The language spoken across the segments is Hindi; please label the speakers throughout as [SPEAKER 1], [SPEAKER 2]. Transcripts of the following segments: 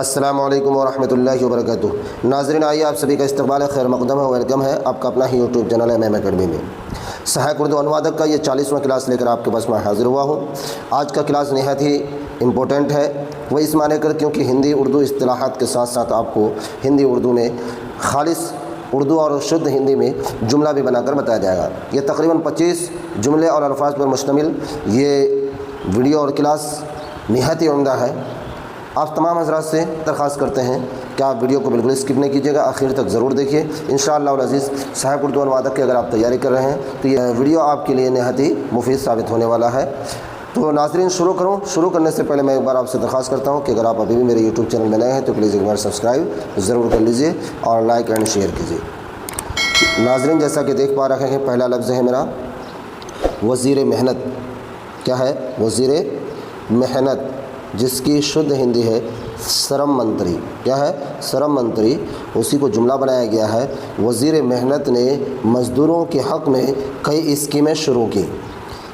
[SPEAKER 1] अस्सलामु अलैकुम वरहमतुल्लाहि वबरकातुहू। नाज़रीन, आइए आप सभी का इस्तकबाल खैर मक़दम है, वेलकम है आपका अपना ही यूट्यूब चैनल MM अकेडमी में। सहायक उर्दू अनुवादक का ये 40वां क्लास लेकर आपके पास मैं हाज़िर हुआ हूँ। आज का क्लास नहायत ही इम्पोर्टेंट है, वह इस माने कर क्योंकि हिंदी उर्दू इस्तिलाहात के साथ साथ आपको हिंदी उर्दू में खालिस उर्दू और शुद्ध हिंदी में जुमला भी बनाकर बताया जाएगा। ये तकरीबन 25 जुमले और अल्फाज पर मुश्तमिल ये वीडियो और क्लास नहायत ही उम्दा है। आप तमाम हज़रात से दरख्वास्त करते हैं कि आप वीडियो को बिल्कुल स्किप नहीं कीजिएगा, आखिर तक ज़रूर देखिए। इंशाअल्लाह अज़ीज़ सहायक उर्दू अनुवादक की अगर आप तैयारी कर रहे हैं तो ये वीडियो आपके लिए नहायत ही मुफीद साबित होने वाला है। तो नाज़रीन, शुरू करने से पहले मैं एक बार आपसे दरख्वास्त करता हूँ कि अगर आप अभी भी मेरे यूट्यूब चैनल में नए हैं तो प्लीज़ एक बार सब्सक्राइब ज़रूर कर लीजिए और लाइक एंड शेयर कीजिए। नाज़रीन, जैसा कि देख पा रहे हैं, पहला लफ्ज़ है मेरा वज़ीर मेहनत। क्या है? वज़ीर मेहनत, जिसकी शुद्ध हिंदी है श्रम मंत्री। क्या है? श्रम मंत्री। उसी को जुमला बनाया गया है। वज़ीर मेहनत ने मज़दूरों के हक़ में कई स्कीमें शुरू की।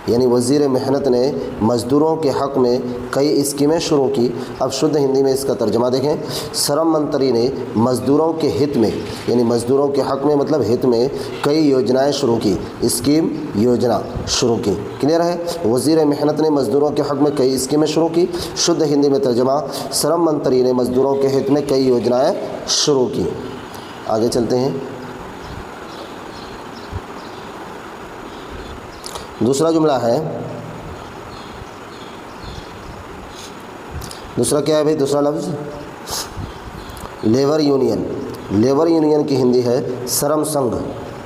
[SPEAKER 1] यानी वज़ीर मेहनत ने मज़दूरों के हक़ में कई स्कीमें शुरू की। अब शुद्ध हिंदी में इसका तर्जमा देखें। श्रम मंत्री ने मज़दूरों के हित में, यानी मज़दूरों के हक़ में मतलब हित में कई योजनाएं शुरू की। स्कीम, योजना शुरू की। क्लियर है? वज़ीर मेहनत ने मज़दूरों के हक़ में कई स्कीमें शुरू की। शुद्ध हिंदी में तर्जमा, श्रम मंत्री ने मज़दूरों के हित में कई योजनाएँ शुरू की। आगे चलते हैं। दूसरा जुमला है, दूसरा क्या है भाई? दूसरा लफ्ज़ लेबर यूनियन। लेबर यूनियन की हिंदी है श्रम संघ।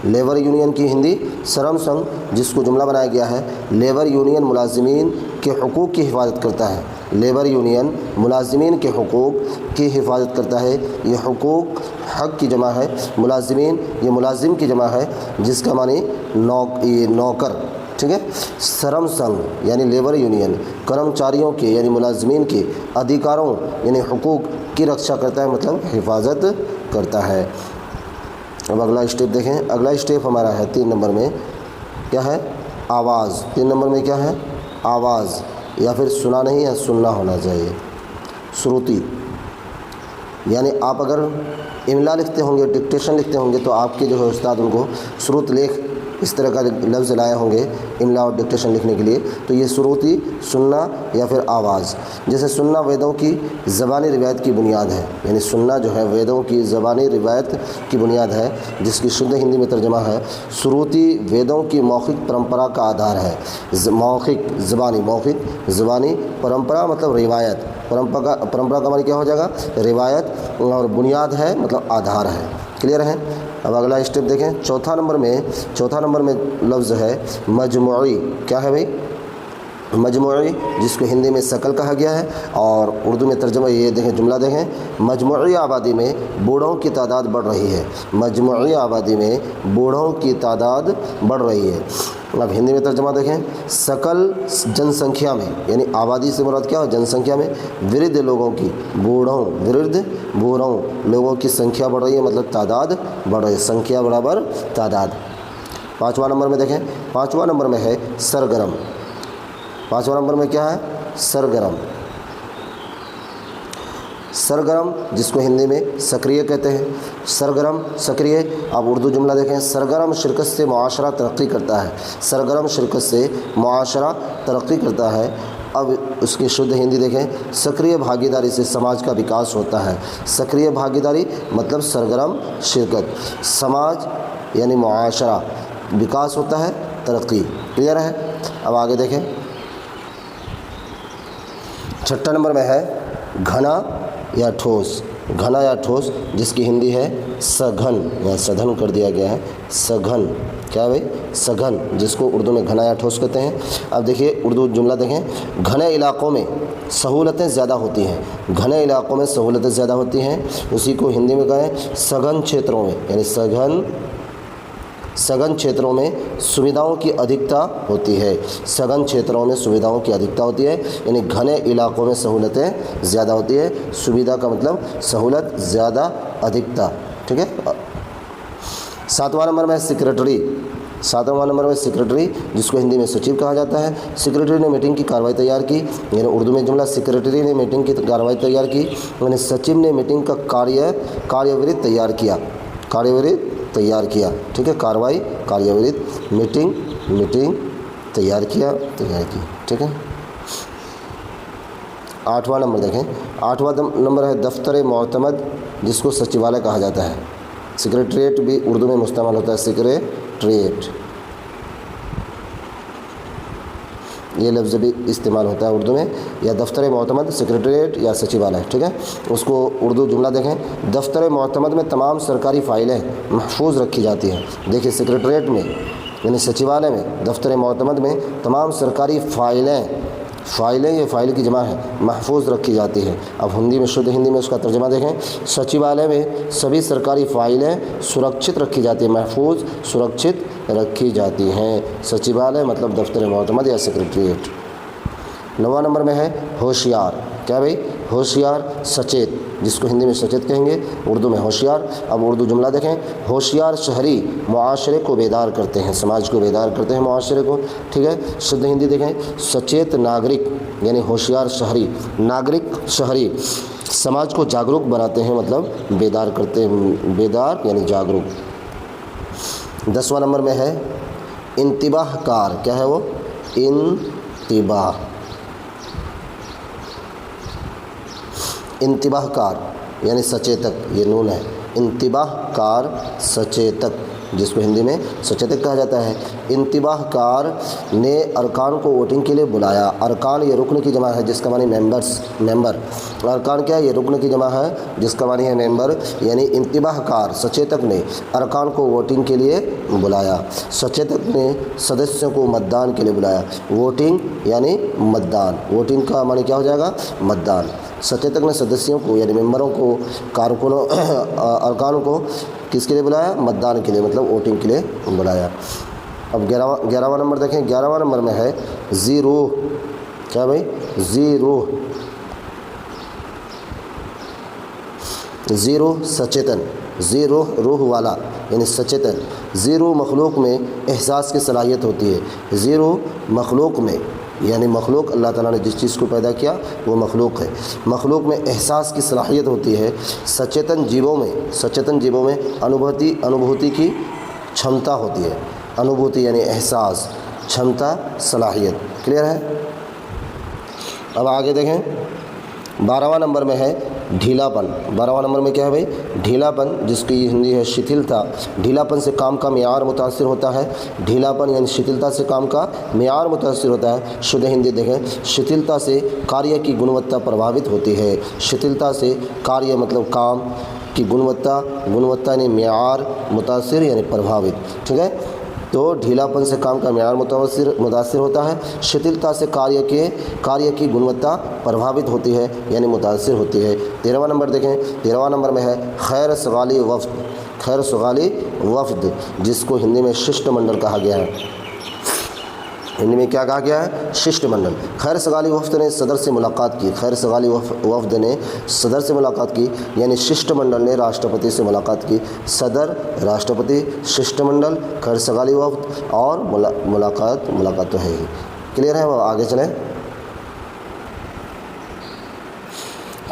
[SPEAKER 1] लेबर यूनियन की हिंदी श्रम संघ, जिसको जुमला बनाया गया है लेबर यूनियन मुलाजिमीन के हुकूक़ की हिफाजत करता है। लेबर यूनियन मुलाजिमीन के हुकूक़ की हिफाजत करता है। ये हुकूक़ हक़ की जमा है, मुलाजिमीन ये मुलाजिम की जमा है, जिसका मानी नौकर। ठीक है? श्रम संघ यानी लेबर यूनियन कर्मचारियों के यानी मुलाजमीन के अधिकारों यानी हुकूक़ की रक्षा करता है, मतलब हिफाजत करता है। अब अगला स्टेप देखें। अगला स्टेप हमारा है 3 नंबर में। क्या है? आवाज़। 3 नंबर में क्या है? आवाज़, या फिर सुना नहीं है, सुनना होना चाहिए। श्रुति यानी आप अगर इमला लिखते होंगे, डिक्टेशन लिखते होंगे तो आपके जो है उस्ताद उनको श्रुत लेख इस तरह का लफ्ज़ लाए होंगे इमला और डिक्टेशन लिखने के लिए। तो ये श्रुति, सुनना या फिर आवाज़। जैसे सुनना वेदों की ज़बानी रिवायत की बुनियाद है, यानी सुनना जो है वेदों की ज़बानी रिवायत की बुनियाद है, जिसकी शुद्ध हिंदी में तर्जमा है श्रुति वेदों की मौखिक परंपरा का आधार है। मौखिक ज़बानी परंपरा मतलब रिवायत। परंपरा का मानी क्या हो जाएगा? रिवायत। और बुनियाद है मतलब आधार है। क्लियर है? अब अगला स्टेप देखें। चौथा नंबर में लफ्ज़ है मजमुई। क्या है भाई? मजमुई, जिसको हिंदी में शकल कहा गया है और उर्दू में तर्जुमा ये देखें, जुमला देखें। मजमुई आबादी में बूढ़ों की तादाद बढ़ रही है। मजमुई आबादी में बूढ़ों की तादाद बढ़ रही है। अब हिंदी में तर्जुमा देखें। सकल जनसंख्या में, यानी आबादी से मुराद क्या हो? जनसंख्या में वृद्ध लोगों की, बूढ़ों लोगों की संख्या बढ़ रही है, मतलब तादाद बढ़ रही है। संख्या बराबर तादाद। 5वां नंबर में देखें। 5वां नंबर में है सरगर्म। 5वां नंबर में क्या है? सरगर्म। सरगर्म, जिसको हिंदी में सक्रिय कहते हैं। सरगर्म, सक्रिय। अब उर्दू जुमला देखें। सरगर्म शिरकत से मुआशरा तरक्की करता है। सरगर्म शिरकत से मुआशरा तरक्की करता है। अब उसकी शुद्ध हिंदी देखें। सक्रिय भागीदारी से समाज का विकास होता है। सक्रिय भागीदारी मतलब सरगर्म शिरकत, समाज यानी मुआशरा, विकास होता है, तरक्की। क्लियर है? अब आगे देखें। 6ठा नंबर में है घना या ठोस। घना या ठोस, जिसकी हिंदी है सघन, या सघन कर दिया गया है। सघन। क्या है भाई? सघन, जिसको उर्दू में घना या ठोस कहते हैं। अब देखिए उर्दू जुमला देखें। घने इलाकों में सहूलतें ज़्यादा होती हैं। घने इलाकों में सहूलतें ज़्यादा होती हैं, उसी को हिंदी में कहें सघन क्षेत्रों में, यानी सघन क्षेत्रों में सुविधाओं की अधिकता होती है। सघन क्षेत्रों में सुविधाओं की अधिकता होती है, यानी घने इलाकों में सहूलतें ज़्यादा होती है। सुविधा का मतलब सहूलत, ज़्यादा, अधिकता। ठीक है? 7वां नंबर में सेक्रेटरी। 7वां नंबर में सेक्रेटरी, जिसको हिंदी में सचिव कहा जाता है। सेक्रेटरी ने मीटिंग की कार्रवाई तैयार की, यानी उर्दू में जुमला सेक्रेटरी ने मीटिंग की कार्रवाई तैयार की, यानी सचिव ने मीटिंग का कार्यवृत्त तैयार किया, कार्यवृत्त तैयार किया। ठीक है, कार्रवाई कार्यवृत्त, मीटिंग तैयार किया, ठीक है। 8वां नंबर देखें, 8वां नंबर है दफ्तर मोअतमद, जिसको सचिवालय कहा जाता है। सेक्रेटरीट भी उर्दू में मुस्तमाल होता है, सेक्रेटरीट, ये लफ्ज़ भी इस्तेमाल होता है उर्दू में, या दफ्तर मोअतमद, सेक्रेटरीट या सचिवालय। ठीक है, उसको उर्दू जुमला देखें। दफ्तर मोअतमद में तमाम सरकारी फ़ाइलें महफूज रखी जाती हैं। देखिए, सेक्रेटरीट में यानी सचिवालय में, दफ्तर मोअतमद में तमाम सरकारी फ़ाइलें, ये फ़ाइल की जमा है, महफूज रखी जाती है। अब हिंदी में, शुद्ध हिंदी में उसका तर्जुमा देखें। सचिवालय में सभी सरकारी फ़ाइलें सुरक्षित रखी जाती हैं, महफूज सुरक्षित रखी जाती हैं। सचिवालय मतलब दफ्तर मोअतमद या सेक्रेटरीट। 9वां नंबर में है होशियार। क्या भाई? होशियार, सचेत, जिसको हिंदी में सचेत कहेंगे, उर्दू में होशियार। अब उर्दू जुमला देखें। होशियार शहरी मुआशरे को बेदार करते हैं, समाज को बेदार करते हैं, मुआशरे को। ठीक है, शुद्ध हिंदी देखें। सचेत नागरिक यानी होशियार शहरी, नागरिक शहरी समाज को जागरूक बनाते हैं, मतलब बेदार करते हैं, बेदार यानी जागरूक। 10वां नंबर में है इंतिबाहकार। क्या है वो? इंतिबाहकार यानी सचेतक, ये नून है। इंतिबाहकार, सचेतक, जिसको हिंदी में सचेतक कहा जाता है। इंतिबाहकार ने अरकान को वोटिंग के लिए बुलाया। अरकान ये रुकन की जमा है, जिसका मानी मेंबर। अरकान क्या है? ये रुकन की जमा है, जिसका मानी है मेंबर। यानी इंतिबाहकार, सचेतक ने अरकान को वोटिंग के लिए बुलाया। सचेतक ने सदस्यों को मतदान के लिए बुलाया। वोटिंग यानी मतदान, वोटिंग का मानी क्या हो जाएगा? मतदान। सचेतक ने सदस्यों को यानी मेंबरों को, कारकुनों, अरकान को किसके लिए बुलाया? मतदान के लिए, मतलब वोटिंग के लिए बुलाया। अब 11वां नंबर देखें। 11वां नंबर में है ज़ीरूह। क्या भाई? ज़ीरूह, सचेतन, ज़ीरूह रूह वाला यानी सचेतन। ज़ीरूह मखलूक में एहसास की सलाहियत होती है। ज़ीरूह मखलूक में यानी मखलूक, अल्लाह ताला ने जिस चीज़ को पैदा किया वो मखलूक है। मखलूक में एहसास की सलाहियत होती है। सचेतन जीवों में अनुभूति की क्षमता होती है। अनुभूति यानी एहसास, क्षमता, सलाहियत। क्लियर है? अब आगे देखें। 12वां नंबर में है ढीलापन। 12वां नंबर में क्या है भाई? ढीलापन, जिसकी हिंदी है शिथिलता। ढीलापन से काम का मेयार मुतासिर होता है। ढीलापन यानी शिथिलता से काम का मेयार मुतासिर होता है। शुद्ध हिंदी देखें। शिथिलता से कार्य की गुणवत्ता प्रभावित होती है। शिथिलता से कार्य मतलब काम की गुणवत्ता यानी मेयार, मुतासिर यानी प्रभावित। ठीक है, तो ढीलापन से काम का मेयार मुतासिर होता है। शिथिलता से कार्य की गुणवत्ता प्रभावित होती है यानी मुतासिर होती है। 13वां नंबर देखें। 13वां नंबर में है खैर सगाली वफ्द, जिसको हिंदी में शिष्टमंडल कहा गया है। हिंदी में क्या कहा गया है? शिष्टमंडल। खैर सगाली वफ्द ने सदर से मुलाकात की। खैर सगाली वफ्द ने सदर से मुलाकात की, यानी शिष्टमंडल ने राष्ट्रपति से मुलाकात की। सदर, राष्ट्रपति, शिष्टमंडल, खैर सगाली वफ्द और मुलाकात तो है ही। क्लियर है? वो आगे चलें।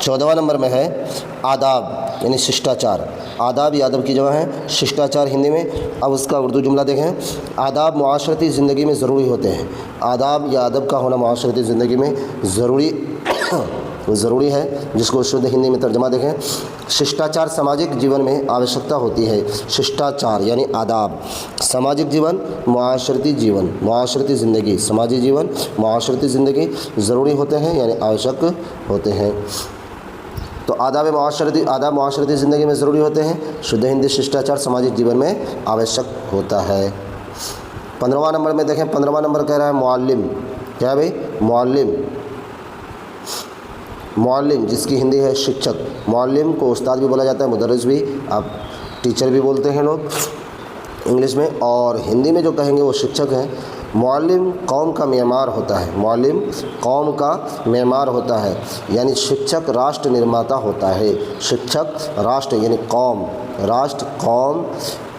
[SPEAKER 1] 14वां नंबर में है आदाब यानी शिष्टाचार। आदाब या अदब की जगह है, शिष्टाचार हिंदी में। अब उसका उर्दू जुमला देखें। आदाब मुआशरती ज़िंदगी में ज़रूरी होते हैं। आदाब या अदब का होना मुआशरती ज़िंदगी में ज़रूरी है, जिसको शुद्ध हिंदी में तर्जमा देखें। शिष्टाचार सामाजिक जीवन में आवश्यकता होती है। शिष्टाचार यानी आदाब, सामाजिक जीवन, मुआशरती ज़िंदगी, समाजी जीवन, मुआशरती ज़िंदगी ज़रूरी होते हैं यानी आवश्यक होते हैं। तो आदाब मुआशरती ज़िंदगी में ज़रूरी होते हैं। शुद्ध हिंदी शिष्टाचार सामाजिक जीवन में आवश्यक होता है। 15वां नंबर में देखें। 15वां नंबर कह रहा है मुअल्लिम। क्या है भाई? मुअल्लिम, जिसकी हिंदी है शिक्षक। मुअल्लिम को उस्ताद भी बोला जाता है, मुदर्रिस भी, आप टीचर भी बोलते हैं लोग इंग्लिश में, और हिंदी में जो कहेंगे वो शिक्षक हैं। मुअल्लिम कौम का मेमार होता है। मुअल्लिम कौम का मेमार होता है, यानी शिक्षक राष्ट्र निर्माता होता है। शिक्षक राष्ट्र यानी कौम, राष्ट्र, कौम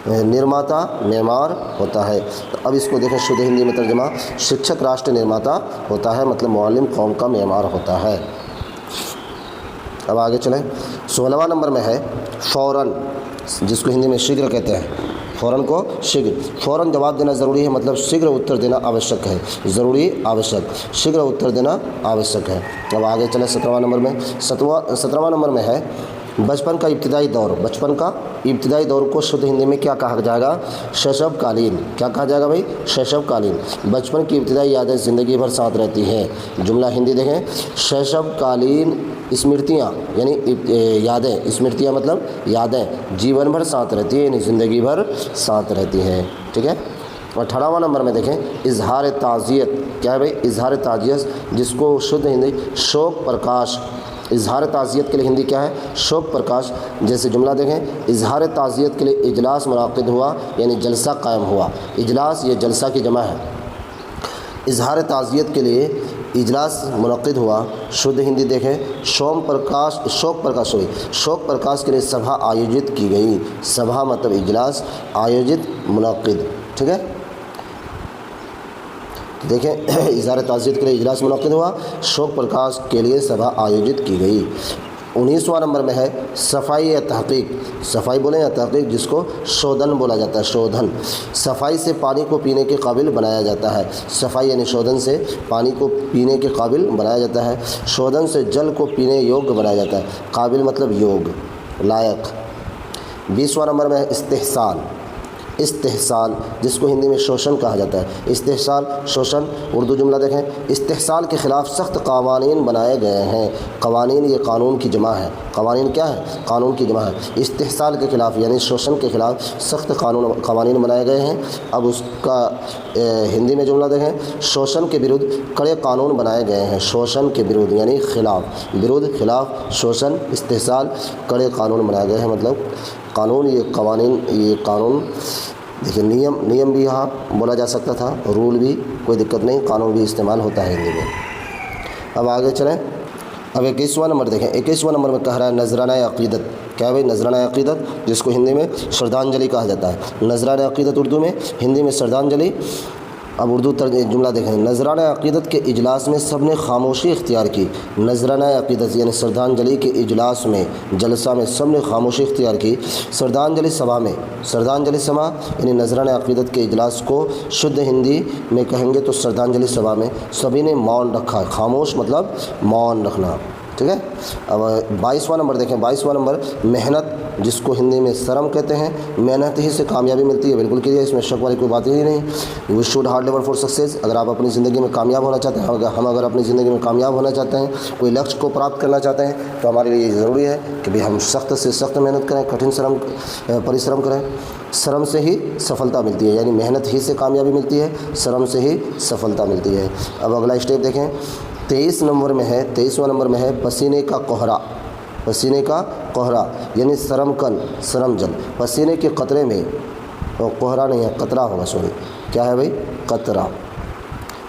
[SPEAKER 1] निर्माता मेमार होता है। तो अब इसको देखें शुद्ध हिंदी में तर्जुमा, शिक्षक राष्ट्र निर्माता होता है, मतलब मुअल्लिम कौम का मेमार होता है। अब आगे चलें, 16वां नंबर में है फ़ौरन, जिसको हिंदी में शीघ्र कहते हैं। फ़ौरन को शीघ्र, फ़ौरन जवाब देना ज़रूरी है, मतलब शीघ्र उत्तर देना आवश्यक है, ज़रूरी आवश्यक, शीघ्र उत्तर देना आवश्यक है। अब आगे चलें 17वां नंबर में, 17वां नंबर में है बचपन का इब्तिदाई दौर। बचपन का इब्तिदाई दौर को शुद्ध हिंदी में क्या कहा जाएगा? शैशवकालीन। क्या कहा जाएगा भाई? शैशवकालीन। बचपन की इब्तिदाई यादें ज़िंदगी भर साथ रहती हैं। जुमला हिंदी देखें, शैशवकालीन स्मृतियाँ यानी यादें, स्मृतियाँ मतलब यादें जीवन भर साथ रहती हैं, यानी ज़िंदगी भर साथ रहती हैं। ठीक है। 18वां नंबर में देखें इजहार ताज़ियत। क्या है भाई? इजहार ताज़ियत, जिसको शुद्ध हिंदी शोक प्रकाश। इजहार ताज़ियत के लिए हिंदी क्या है? शोक प्रकाश। जैसे जुमला देखें, इजहार ताज़ियत के लिए इजलास मुनाक़िद हुआ, यानी जलसा कायम हुआ। इजलास ये जलसा की जमा है। इजहार ताज़ियत के लिए इजलास मुनक़िद हुआ। शुद्ध हिंदी देखें शोक प्रकाश के लिए सभा आयोजित की गई। सभा मतलब इजलास, आयोजित मुनक़िद। ठीक है। देखें इज़हार ताज़ियत के लिए इजलास मुनक़िद हुआ, शोक प्रकाश के लिए सभा आयोजित की गई। 19वां नंबर में है सफाई या तहक़ीक़। सफाई बोले या तहक़ीक़, जिसको शोधन बोला जाता है। शोधन, सफाई से पानी को पीने के काबिल बनाया जाता है। सफाई यानी शोधन से पानी को पीने के काबिल बनाया जाता है। शोधन से जल को पीने योग्य बनाया जाता है। काबिल मतलब योग्य, लायक। 20वां नंबर में है इस्तेहसाल। इस्तेहसाल, जिसको हिंदी में शोषण कहा जाता है। इस्तेहसाल शोषण। उर्दू जुमला देखें, इस्तेहसाल के ख़िलाफ़ सख्त क़वानीन बनाए गए हैं। क़वानीन ये कानून की जमा है। क़वानीन क्या है? कानून की जमा है। इस्तेहसाल के ख़िलाफ़ यानी शोषण के ख़िलाफ़ सख्त क़वानीन बनाए गए हैं। अब उसका हिंदी में जुमला देखें, शोषण के विरुद्ध कड़े कानून बनाए गए हैं। शोषण के विरुद्ध यानी खिलाफ, विरुद्ध खिलाफ, शोषण, इस्तेहसाल, कड़े कानून बनाए गए हैं, मतलब कानून, ये कवानीन, ये कानून। देखिए नियम भी यहाँ बोला जा सकता था, रूल भी, कोई दिक्कत नहीं, कानून भी इस्तेमाल होता है हिंदी में। अब आगे चलें, अब 21वां नंबर देखें। 21वां नंबर में कह रहा है नजराना अक़ीदत। क्या है भाई? नजराना अक़ीदत, जिसको हिंदी में श्रद्धांजलि कहा जाता है। नजराना अक़ीदत उर्दू में, हिंदी में श्रद्धांजलि। अब उर्दू जुमला देखें, नजराना अक़ीदत के इजलास में सब ने खामोशी इख्तियार की। नजराना अक़ीदत यानी श्रद्धांजलि के इजलास में, जलसा में सब ने खामोशी इख्तियार की। श्रद्धांजलि सभा में, श्रद्धांजलि सभा यानी नजराना अक़ीदत के इजलास को शुद्ध हिंदी में कहेंगे तो श्रद्धांजलि सभा में सभी ने मौन रखा। खामोश मतलब मौन रखना। ठीक है। अब 22वां नंबर देखें। 22वां नंबर मेहनत, जिसको हिंदी में शर्म कहते हैं। मेहनत ही से कामयाबी मिलती है, बिल्कुल क्लियर, इसमें शक वाली कोई बात ही नहीं। We should hard labour for success. अगर आप अपनी ज़िंदगी में कामयाब होना चाहते हैं, हम अगर अपनी ज़िंदगी में कामयाब होना चाहते हैं, कोई लक्ष्य को प्राप्त करना चाहते हैं, तो हमारे लिए ज़रूरी है कि भाई हम सख्त से सख्त मेहनत करें, कठिन परिश्रम करें। श्रम से ही सफलता मिलती है, यानी मेहनत ही से कामयाबी मिलती है, श्रम से ही सफलता मिलती है। अब अगला स्टेप देखें, 23 नंबर में है, 23वां नंबर में है पसीने का कोहरा। पसीने का कोहरा यानी शर्मकन, शर्म जल। पसीने के कतरे में, और कोहरा नहीं है, कतरा होगा, सॉरी, क्या है भाई? कतरा।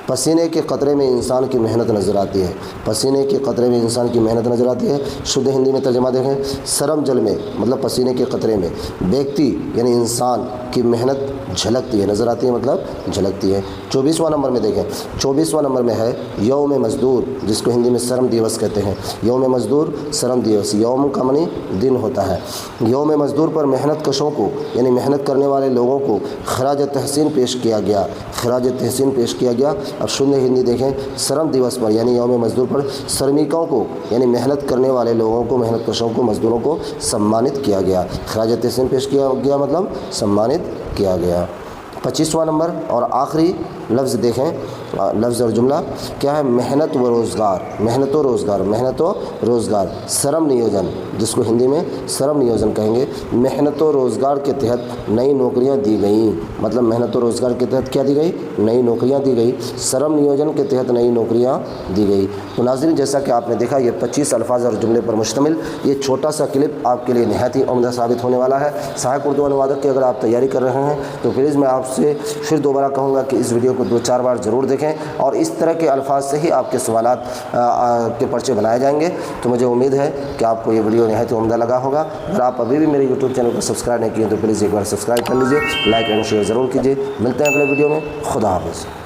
[SPEAKER 1] पसीने के कतरे में इंसान की मेहनत नज़र आती है। पसीने के कतरे में इंसान की मेहनत नज़र आती है। शुद्ध हिंदी में तर्जुमा देखें, शर्म जल में मतलब पसीने के कतरे में व्यक्ति यानी इंसान की मेहनत झलकती है, नज़र आती है मतलब झलकती है। 24वां नंबर में देखें, 24वां नंबर में है यौम मज़दूर, जिसको हिंदी में श्रम दिवस कहते हैं। यौम मज़दूर, श्रम दिवस। यौम का मानी दिन होता है। यौम मज़दूर पर मेहनत कशों को यानी मेहनत करने वाले लोगों को खराज तहसीन पेश किया गया। खराज तहसीन पेश किया गया। अब शुद्ध हिंदी देखें, श्रम दिवस पर यानी यौम मज़दूर पर श्रमिकों को यानी मेहनत करने वाले लोगों को, मेहनत कशों को, मज़दूरों को सम्मानित किया गया। खराज तहसीन पेश किया गया मतलब सम्मानित किया गया। 25वां नंबर और आखिरी लफ्ज़ देखें, लफ्ज़ और जुमला क्या है? मेहनत व रोज़गार। मेहनत व रोज़गार, मेहनत व रोज़गार, श्रम नियोजन, जिसको हिंदी में श्रम नियोजन कहेंगे। मेहनत व रोज़गार के तहत नई नौकरियां दी गई, मतलब मेहनत व रोज़गार के तहत क्या दी गई? नई नौकरियां दी गई। श्रम नियोजन के तहत नई नौकरियां दी गई। तो नाज़रीन, जैसा कि आपने देखा, ये 25 अल्फाज और जुमले पर मुश्तमिल ये छोटा सा क्लिप आपके लिए निहायत ही उम्दा साबित होने वाला है। सहायक उर्दू अनुवादक की अगर आप तैयारी कर रहे हैं तो प्लीज़ मैं आपसे आपसे फिर दोबारा कहूँगा कि इस वीडियो को 2-4 बार ज़रूर देखें और इस तरह के अल्फाज से ही आपके सवालात के पर्चे बनाए जाएंगे। तो मुझे उम्मीद है कि आपको ये वीडियो निहायत उम्दा लगा होगा। अगर आप अभी भी मेरे यूट्यूब चैनल को सब्सक्राइब नहीं किए तो प्लीज़ एक बार सब्सक्राइब कर लीजिए, लाइक एंड शेयर ज़रूर कीजिए। मिलते हैं अगले वीडियो में। खुदा हाफ़िज़।